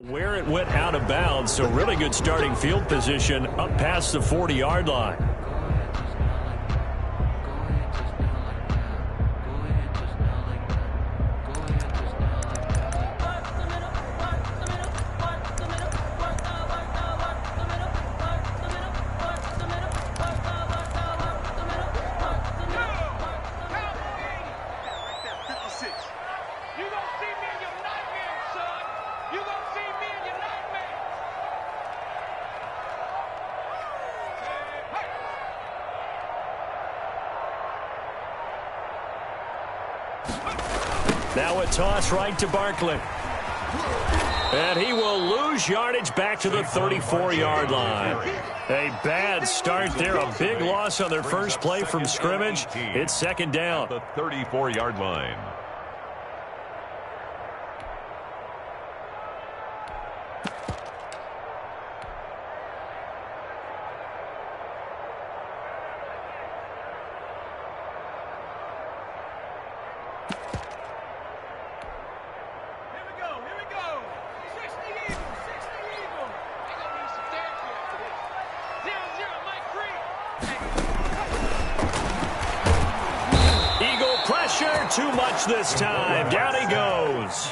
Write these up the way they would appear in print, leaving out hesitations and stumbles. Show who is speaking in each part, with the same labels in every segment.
Speaker 1: Where it went out of bounds, so really good starting field position up past the 40-yard line. Now a toss right to Barkley. And he will lose yardage back to the 34-yard line. A bad start there. A big loss on their first play from scrimmage. It's second down.
Speaker 2: The 34-yard line.
Speaker 1: Too much this time. Down he goes.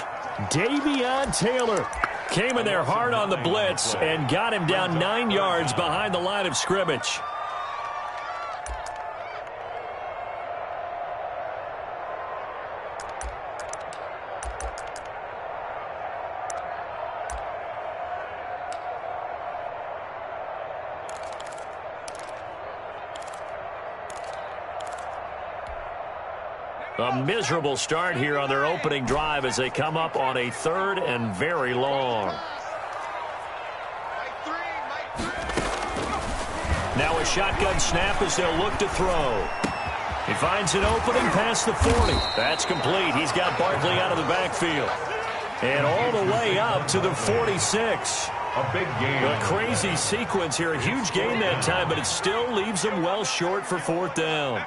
Speaker 1: Davion Taylor came in there hard on the blitz and got him down 9 yards behind the line of scrimmage. A miserable start here on their opening drive as they come up on a third and very long. Now a shotgun snap as they'll look to throw. He finds an opening past the 40. That's complete. He's got Barkley out of the backfield. And all the way up to the 46.
Speaker 2: A big game.
Speaker 1: A crazy sequence here. A huge gain that time, but it still leaves them well short for fourth down.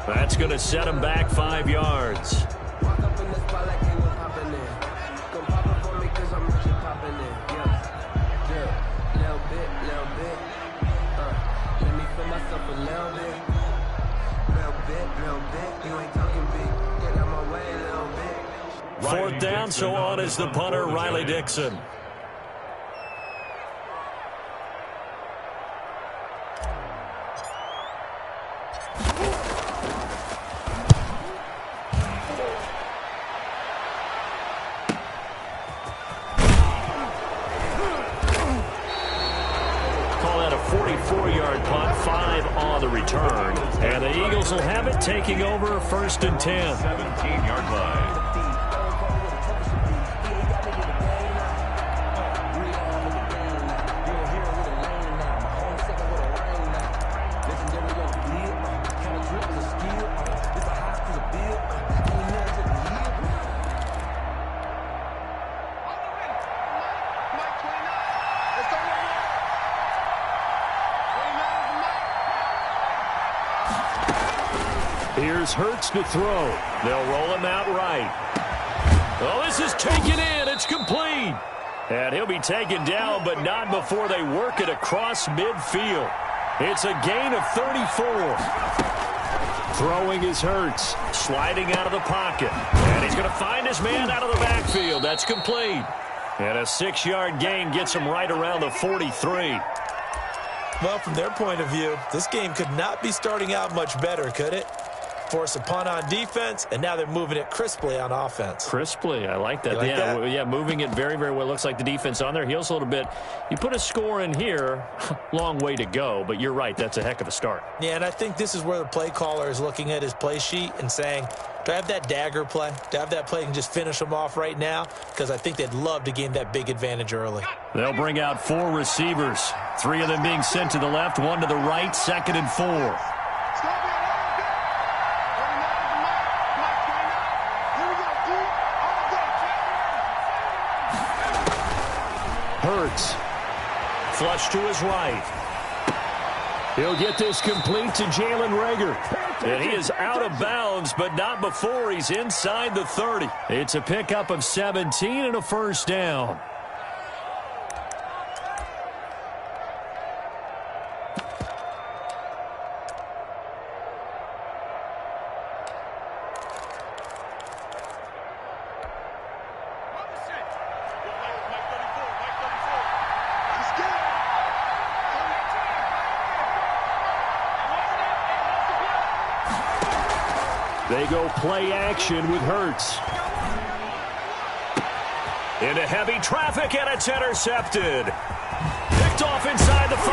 Speaker 1: That's going to set him back 5 yards. Fourth down, so on is the punter, Riley Dixon. And the Eagles will have it, taking over first and 10.
Speaker 2: 17-yard line.
Speaker 1: Here's Hurts to throw. They'll roll him out right. Oh, this is taken in. It's complete. And he'll be taken down, but not before they work it across midfield. It's a gain of 34. Throwing is Hurts. Sliding out of the pocket. And he's going to find his man out of the backfield. That's complete. And a 6-yard gain gets him right around the 43.
Speaker 3: Well, from their point of view, this game could not be starting out much better, could it? force a punt on defense, and now they're moving it crisply on offense.
Speaker 1: Crisply, I like that.
Speaker 3: Like that?
Speaker 1: Yeah, moving it very, very well. Looks like the defense on their heels a little bit. You put a score in here, long way to go, but you're right, that's a heck of a start.
Speaker 3: Yeah, and I think this is where the play caller is looking at his play sheet and saying, do I have that dagger play? Do I have that play and just finish them off right now? Because I think they'd love to gain that big advantage early.
Speaker 1: They'll bring out 4 receivers, 3 of them being sent to the left, 1 to the right, 2nd and 4. Hurts. Flush to his right. He'll get this complete to Jalen Reagor. And he is out of bounds, but not before he's inside the 30. It's a pickup of 17 and a first down. They go play action with Hurts. Into heavy traffic, and it's intercepted. Picked off inside the 5.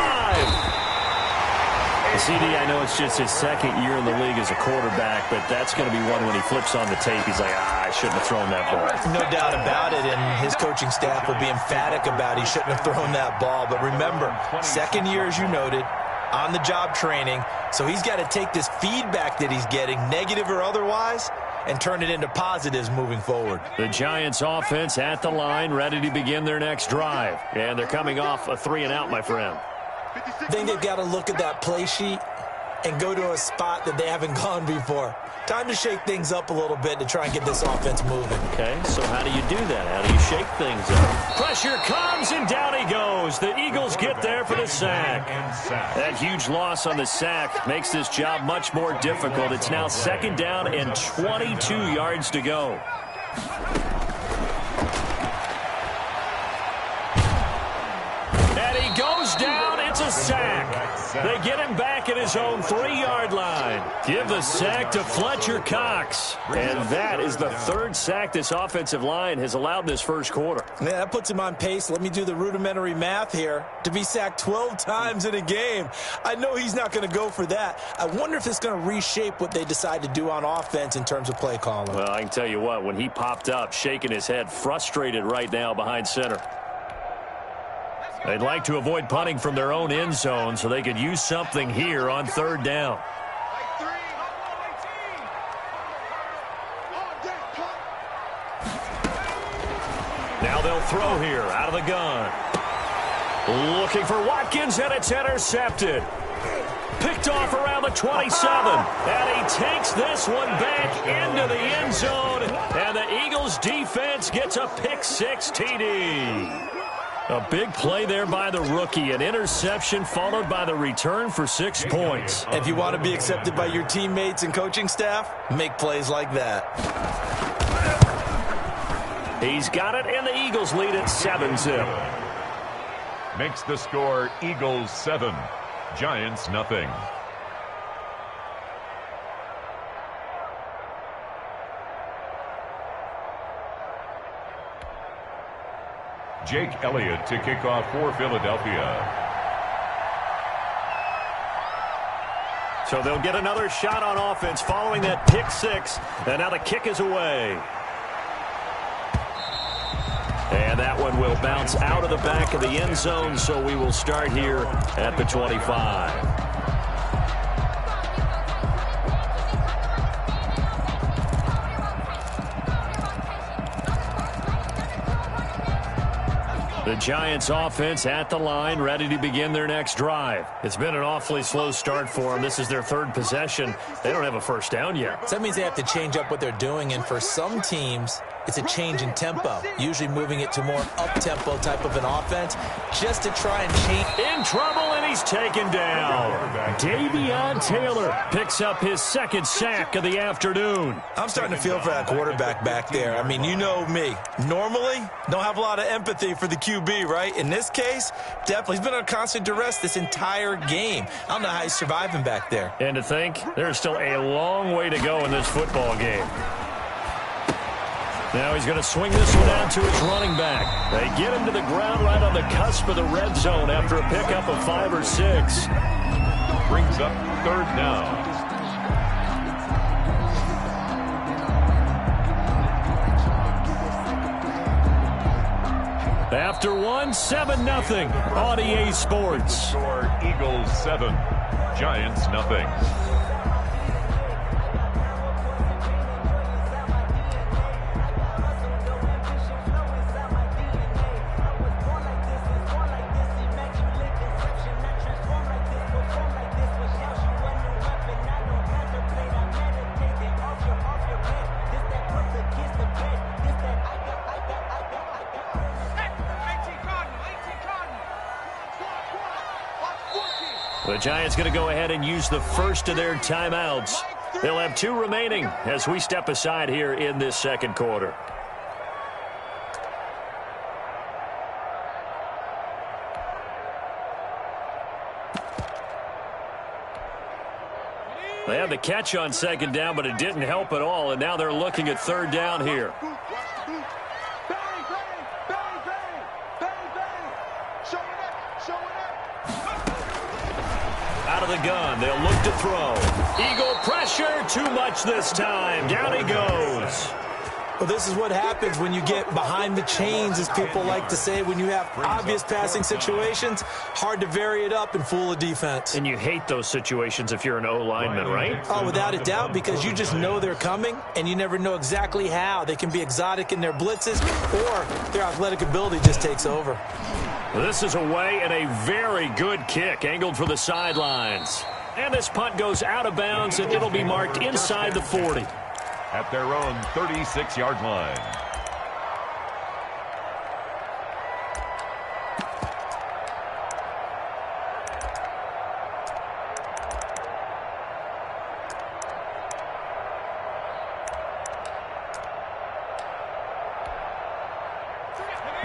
Speaker 1: CD, I know it's just his 2nd year in the league as a quarterback, but that's going to be one when he flips on the tape. He's like, I shouldn't have thrown that ball.
Speaker 3: No doubt about it, and his coaching staff will be emphatic about he shouldn't have thrown that ball. But remember, 2nd year, as you noted, on-the-job training, so he's got to take this feedback that he's getting, negative or otherwise, and turn it into positives moving forward.
Speaker 1: The Giants offense at the line, ready to begin their next drive. And they're coming off a 3-and-out, my friend.
Speaker 3: I think they've got to look at that play sheet and go to a spot that they haven't gone before. Time to shake things up a little bit to try and get this offense moving.
Speaker 1: Okay, so how do you do that? How do you shake things up? Pressure comes, and down he goes. The Eagles get there for the sack. That huge loss on the sack makes this job much more difficult. It's now 2nd down and 22 yards to go. And he goes down. It's a sack. They get him back at his own 3-yard line. Give the sack to Fletcher Cox. And that is the 3rd sack this offensive line has allowed this first quarter.
Speaker 3: Yeah, that puts him on pace. Let me do the rudimentary math here. To be sacked 12 times in a game. I know he's not going to go for that. I wonder if it's going to reshape what they decide to do on offense in terms of play calling.
Speaker 1: Well, I can tell you what, when he popped up, shaking his head, frustrated right now behind center. They'd like to avoid punting from their own end zone so they could use something here on 3rd down. Now they'll throw here out of the gun. Looking for Watkins, and it's intercepted. Picked off around the 27. And he takes this one back into the end zone. And the Eagles defense gets a pick-6 TD. A big play there by the rookie. An interception followed by the return for 6 points.
Speaker 3: If you want to be accepted by your teammates and coaching staff, make plays like that.
Speaker 1: He's got it, and the Eagles lead at 7-zip.
Speaker 2: Makes the score Eagles 7, Giants nothing. Jake Elliott to kick off for Philadelphia.
Speaker 1: So they'll get another shot on offense following that pick-6, and now the kick is away. And that one will bounce out of the back of the end zone, so we will start here at the 25. The Giants offense at the line, ready to begin their next drive. It's been an awfully slow start for them. This is their 3rd possession. They don't have a first down yet.
Speaker 3: So that means they have to change up what they're doing, and for some teams, it's a change in tempo, usually moving it to more up-tempo type of an offense, just to try and change.
Speaker 1: In trouble, and he's taken down. Davion Taylor picks up his second sack of the afternoon.
Speaker 3: I'm starting to feel for that quarterback back there. I mean, you know me. Normally, don't have a lot of empathy for the QB, right? In this case, definitely. He's been on constant duress this entire game. I don't know how he's surviving back there.
Speaker 1: And to think, there's still a long way to go in this football game. Now he's going to swing this one out to his running back. They get him to the ground right on the cusp of the red zone after a pickup of 5 or 6.
Speaker 2: Brings up third down.
Speaker 1: After 7-0 on EA Sports.
Speaker 2: Score Eagles 7, Giants nothing.
Speaker 1: The Giants going to go ahead and use the first of their timeouts. They'll have 2 remaining as we step aside here in this second quarter. They had the catch on second down, but it didn't help at all, and now they're looking at third down here. Out of the gun, they'll look to throw. Eagle pressure, too much this time. Down he goes.
Speaker 3: Well, this is what happens when you get behind the chains, as people like to say. When you have obvious passing situations, hard to vary it up and fool a defense.
Speaker 1: And you hate those situations if you're an O-lineman, right?
Speaker 3: Oh, without a doubt, because you just know they're coming, and you never know exactly how. They can be exotic in their blitzes, or their athletic ability just takes over.
Speaker 1: This is away, and a very good kick angled for the sidelines. And this punt goes out of bounds, and it'll be marked inside the 40.
Speaker 2: At their own 36-yard line.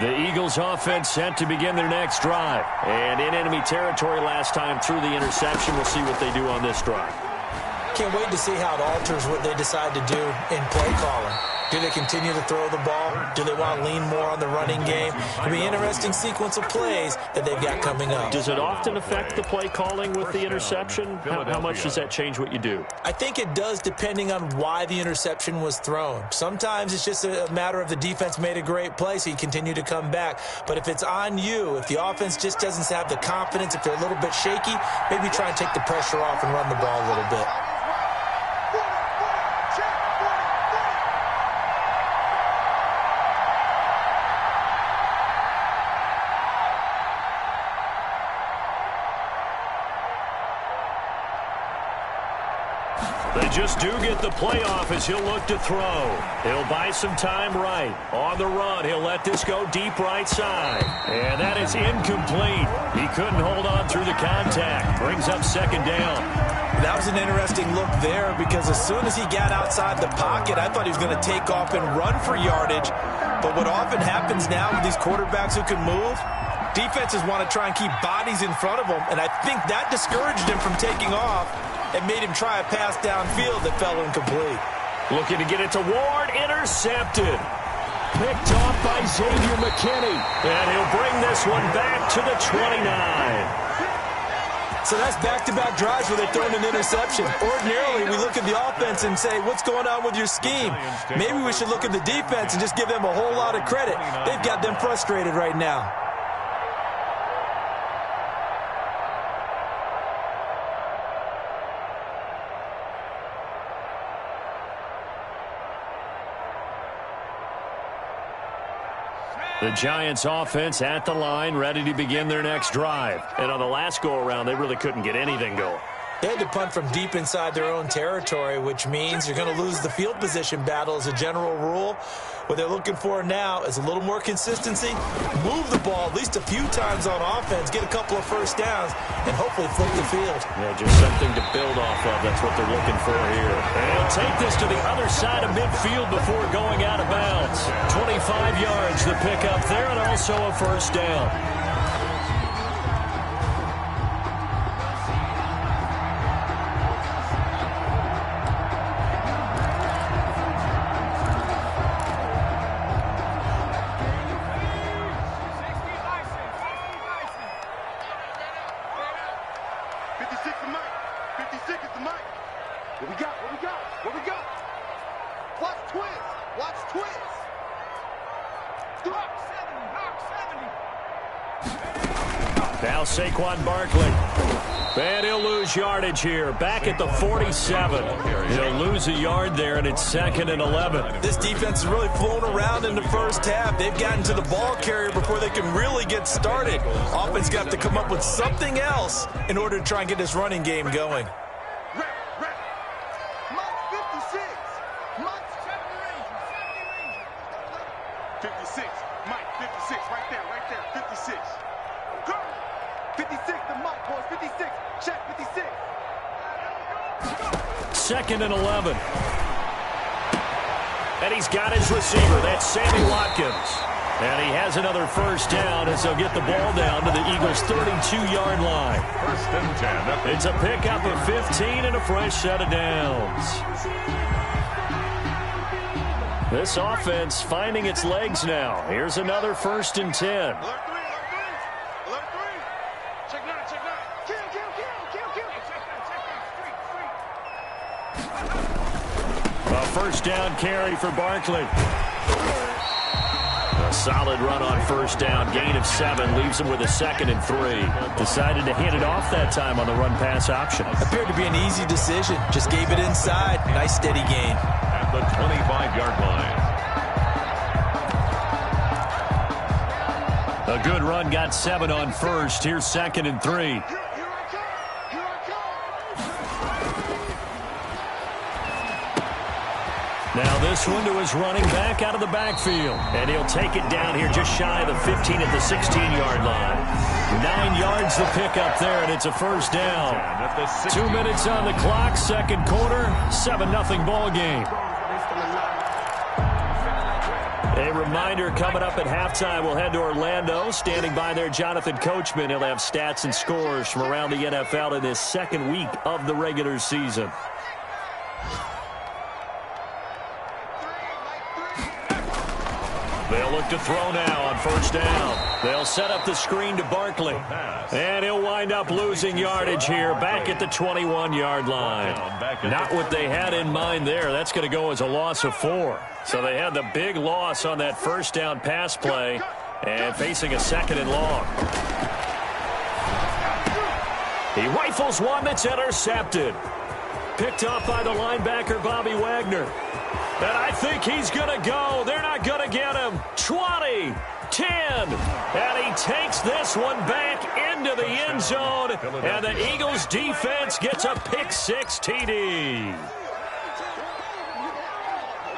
Speaker 1: The Eagles offense set to begin their next drive. And in enemy territory last time through the interception. We'll see what they do on this drive.
Speaker 3: Can't wait to see how it alters what they decide to do in play calling. Do they continue to throw the ball? Do they want to lean more on the running game? It'll be an interesting sequence of plays that they've got coming up.
Speaker 1: Does it often affect the play calling with the interception? How much does that change what you do?
Speaker 3: I think it does, depending on why the interception was thrown. Sometimes it's just a matter of the defense made a great play, so you continue to come back. But if it's on you, if the offense just doesn't have the confidence, if they're a little bit shaky, maybe try and take the pressure off and run the ball a little bit.
Speaker 1: They just do get the playoff as he'll look to throw. He'll buy some time right. On the run, he'll let this go deep right side. And that is incomplete. He couldn't hold on through the contact. Brings up second down.
Speaker 3: That was an interesting look there because as soon as he got outside the pocket, I thought he was going to take off and run for yardage. But what often happens now with these quarterbacks who can move, defenses want to try and keep bodies in front of them. And I think that discouraged him from taking off. It made him try a pass downfield that fell incomplete.
Speaker 1: Looking to get it to Ward. Intercepted. Picked off by Xavier McKinney. And he'll bring this one back to the 29.
Speaker 3: So that's back-to-back drives where they've thrown an interception. Ordinarily, we look at the offense and say, what's going on with your scheme? Maybe we should look at the defense and just give them a whole lot of credit. They've got them frustrated right now.
Speaker 1: The Giants offense at the line, ready to begin their next drive. And on the last go-around, they really couldn't get anything going.
Speaker 3: They had to punt from deep inside their own territory, which means you're going to lose the field position battle as a general rule. What they're looking for now is a little more consistency, move the ball at least a few times on offense, get a couple of first downs, and hopefully flip the field.
Speaker 1: Yeah, just something to build off of. That's what they're looking for here. And he'll take this to the other side of midfield before going out of bounds. 25 yards the pickup there, and also a first down. Now Saquon Barkley. And he'll lose yardage here. Back at the 47. He'll lose a yard there, and it's 2nd and 11.
Speaker 3: This defense has really flown around in the first half. They've gotten to the ball carrier before they can really get started. Offense got to come up with something else in order to try and get this running game going.
Speaker 1: Second and 11. And he's got his receiver. That's Sammy Watkins. And he has another first down as they'll get the ball down to the Eagles' 32-yard line.
Speaker 2: First and 10.
Speaker 1: It's a pickup of 15 and a fresh set of downs. This offense finding its legs now. Here's another 1st and 10. First down carry for Barkley. A solid run on first down. Gain of 7 leaves him with a 2nd and 3. Decided to hand it off that time on the run-pass option.
Speaker 3: Appeared to be an easy decision. Just gave it inside. Nice steady gain.
Speaker 2: At the 25-yard line.
Speaker 1: A good run got 7 on first. Here's 2nd and 3. Now this one to his running back out of the backfield. And he'll take it down here just shy of the 15 at the 16-yard line. 9 yards the pickup there, and it's a first down. 2 minutes on the clock, second quarter, 7-0 ball game. A reminder coming up at halftime, we'll head to Orlando. Standing by there, Jonathan Coachman. He'll have stats and scores from around the NFL in this second week of the regular season. They'll look to throw now on first down. They'll set up the screen to Barkley. And he'll wind up losing yardage here back at the 21-yard line. Not what they had in mind there. That's going to go as a loss of 4. So they had the big loss on that first down pass play and facing a 2nd and long. He rifles one that's intercepted. Picked off by the linebacker, Bobby Wagner. And I think he's going to go. They're not going to get him. 20, 10. And he takes this one back into the end zone. And the Eagles defense gets a pick-6 TD.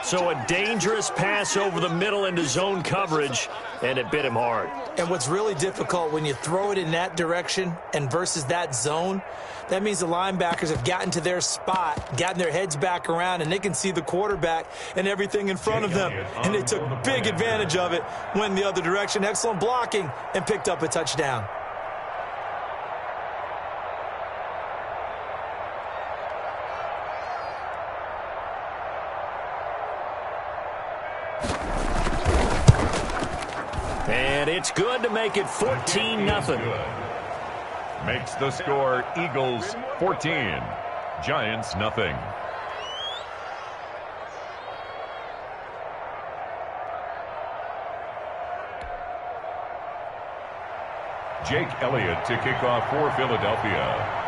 Speaker 1: So a dangerous pass over the middle into zone coverage, and it bit him hard.
Speaker 3: And what's really difficult when you throw it in that direction and versus that zone, that means the linebackers have gotten to their spot, gotten their heads back around, and they can see the quarterback and everything in front of them. And they took big advantage of it, went the other direction, excellent blocking, and picked up a touchdown.
Speaker 1: And it's good to make it 14-0.
Speaker 2: Makes the score Eagles 14, Giants nothing. Jake Elliott to kick off for Philadelphia.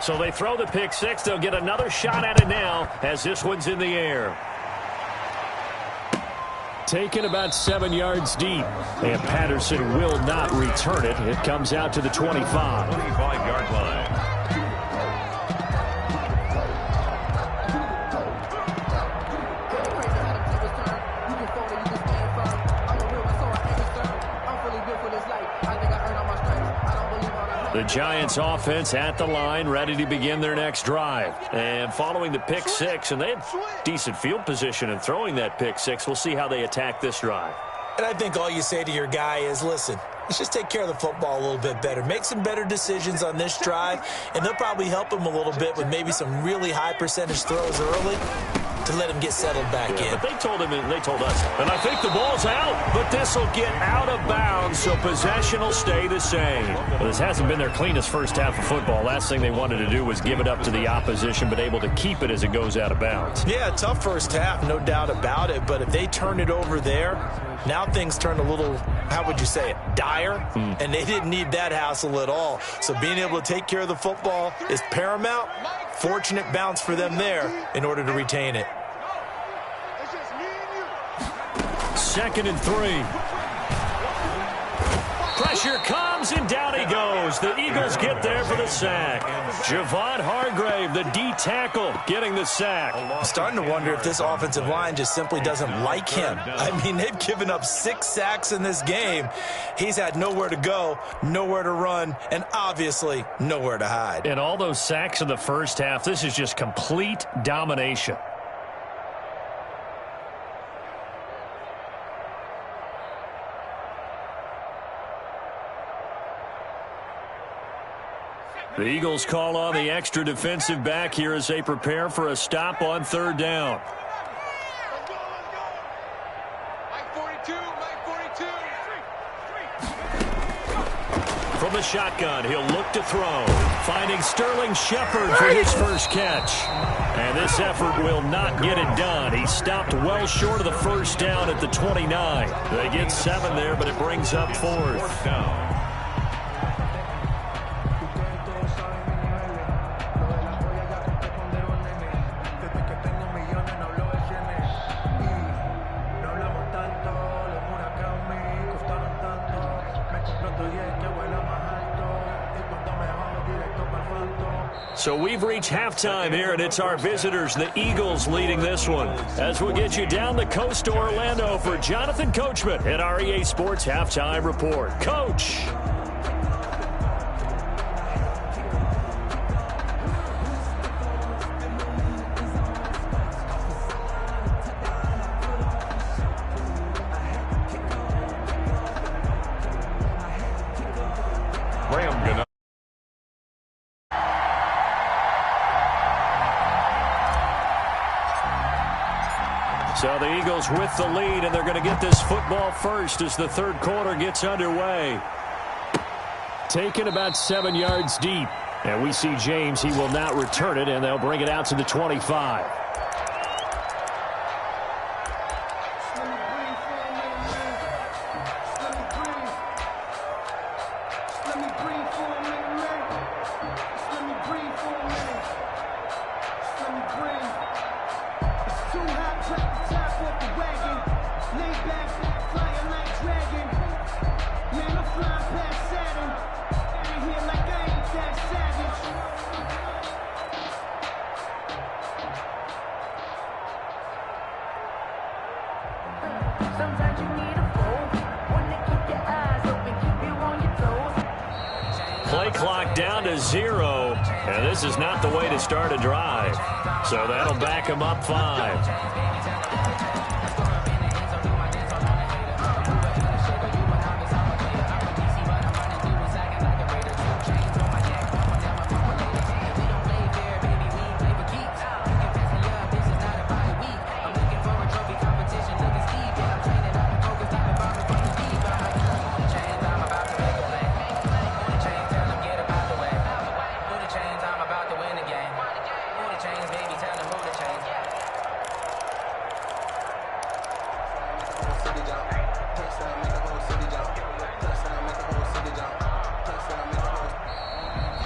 Speaker 1: So they throw the pick-6. They'll get another shot at it now as this one's in the air. Taken about 7 yards deep. And Patterson will not return it. It comes out to the 25.
Speaker 2: 25-yard line.
Speaker 1: The Giants offense at the line, ready to begin their next drive. And following the pick six, and they had decent field position in throwing that pick six. We'll see how they attack this drive.
Speaker 3: And I think all you say to your guy is, listen, let's just take care of the football a little bit better. Make some better decisions on this drive, and they'll probably help him a little bit with maybe some really high percentage throws early to let him get settled back in.
Speaker 1: But they told him and they told us. And I think the ball's out, but this will get out of bounds, so possession will stay the same. Well, this hasn't been their cleanest first half of football. Last thing they wanted to do was give it up to the opposition, but able to keep it as it goes out of bounds.
Speaker 3: Yeah, tough first half, no doubt about it. But if they turn it over there, now things turn a little, how would you say it, dire? And they didn't need that hassle at all. So being able to take care of the football is paramount. Fortunate bounce for them there in order to retain it.
Speaker 1: 2nd and 3. Pressure comes, and down he goes. The Eagles get there for the sack. Javon Hargrave, the D tackle, getting the sack.
Speaker 3: I'm starting to wonder if this offensive line just simply doesn't like him. I mean, they've given up 6 sacks in this game. He's had nowhere to go, nowhere to run, and obviously nowhere to hide.
Speaker 1: And all those sacks in the first half, this is just complete domination. The Eagles call on the extra defensive back here as they prepare for a stop on 3rd down. From the shotgun, he'll look to throw. Finding Sterling Shepard for his first catch. And this effort will not get it done. He stopped well short of the first down at the 29. They get 7 there, but it brings up 4th down. So we've reached halftime here, and it's our visitors, the Eagles, leading this one. As we'll get you down the coast to Orlando for Jonathan Coachman at our EA Sports Halftime Report. Coach. So the Eagles with the lead, and they're going to get this football first as the 3rd quarter gets underway. Taken about 7 yards deep. And we see James. He will not return it, and they'll bring it out to the 25. Play clock down to 0, and this is not the way to start a drive. So that'll back him up 5.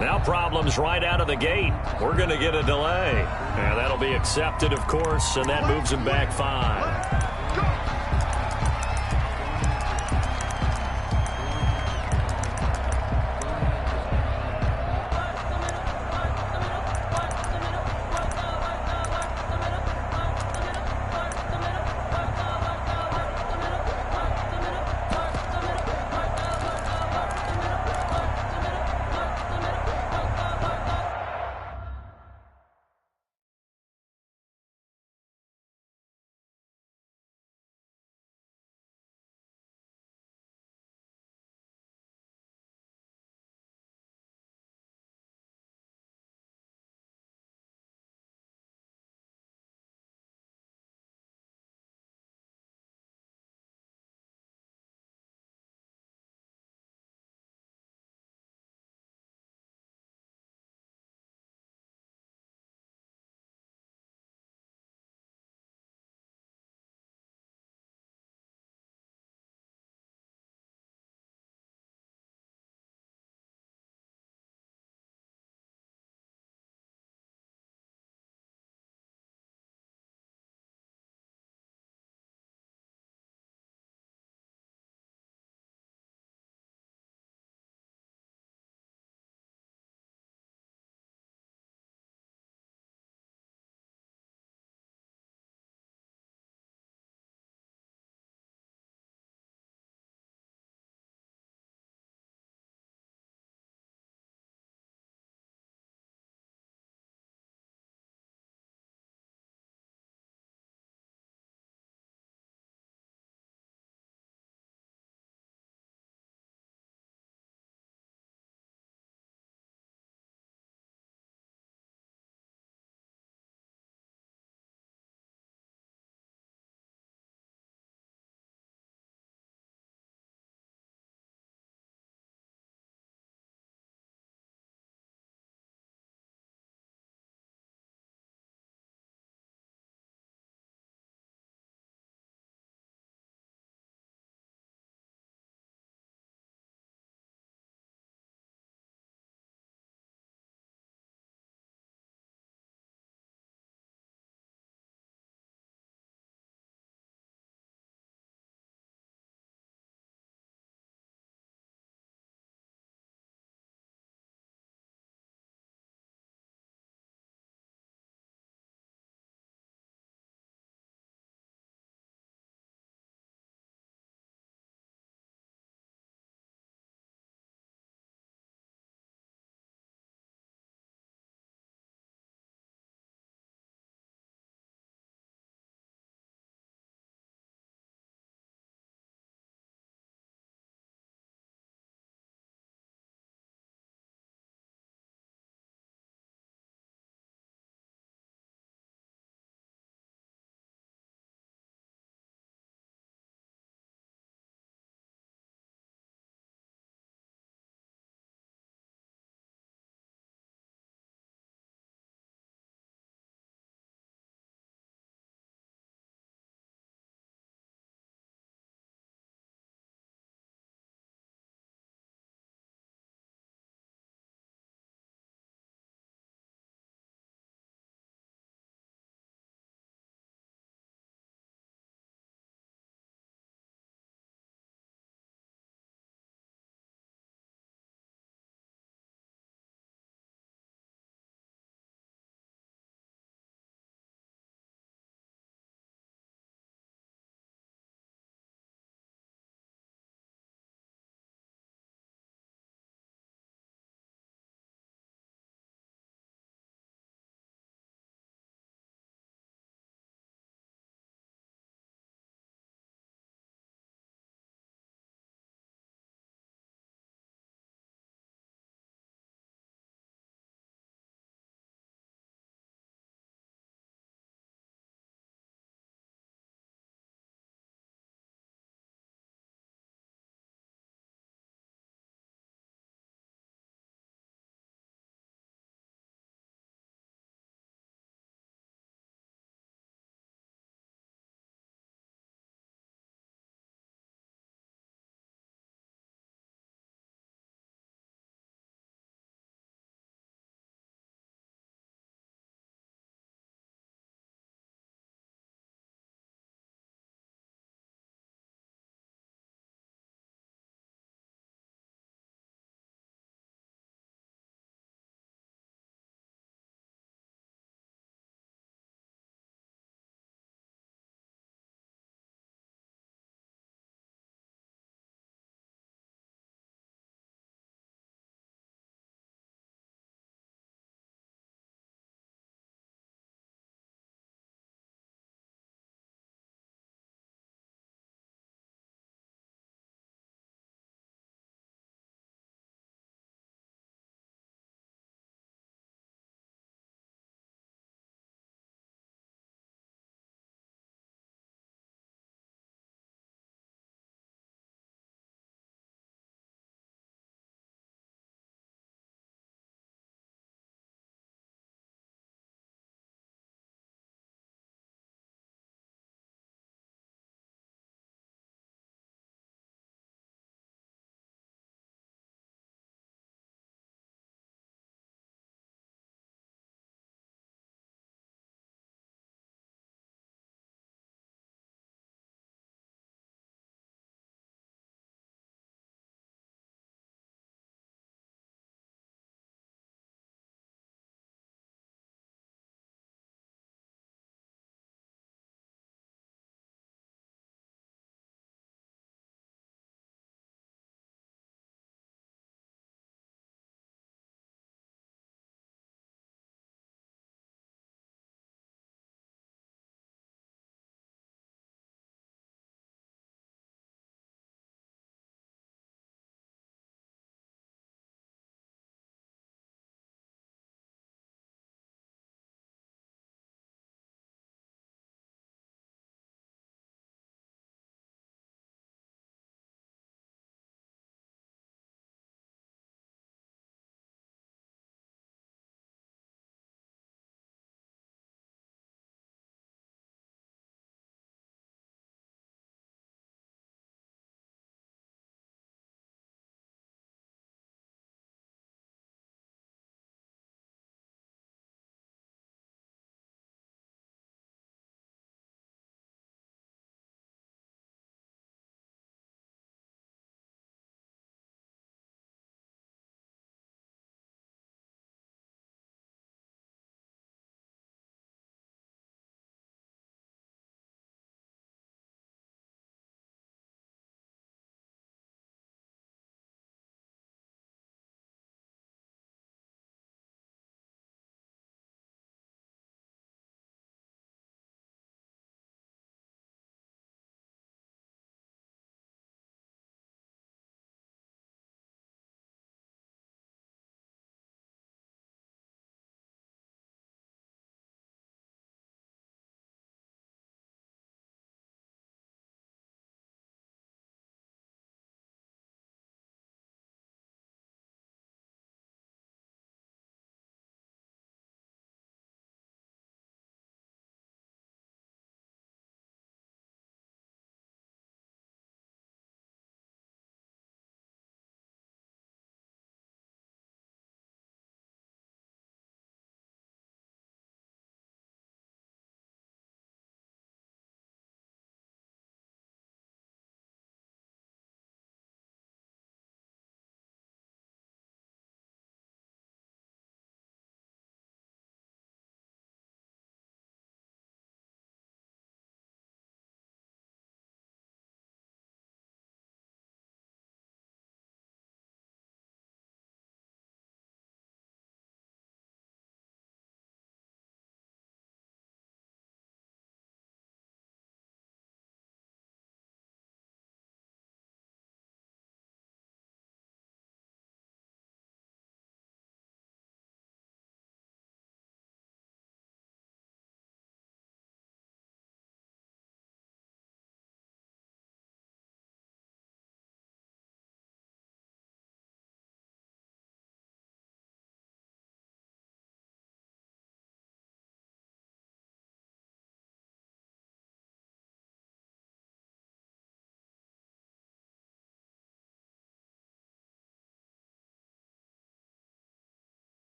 Speaker 1: Now problems right out of the gate. We're going to get a delay. And that'll be accepted, of course, and that moves him back 5.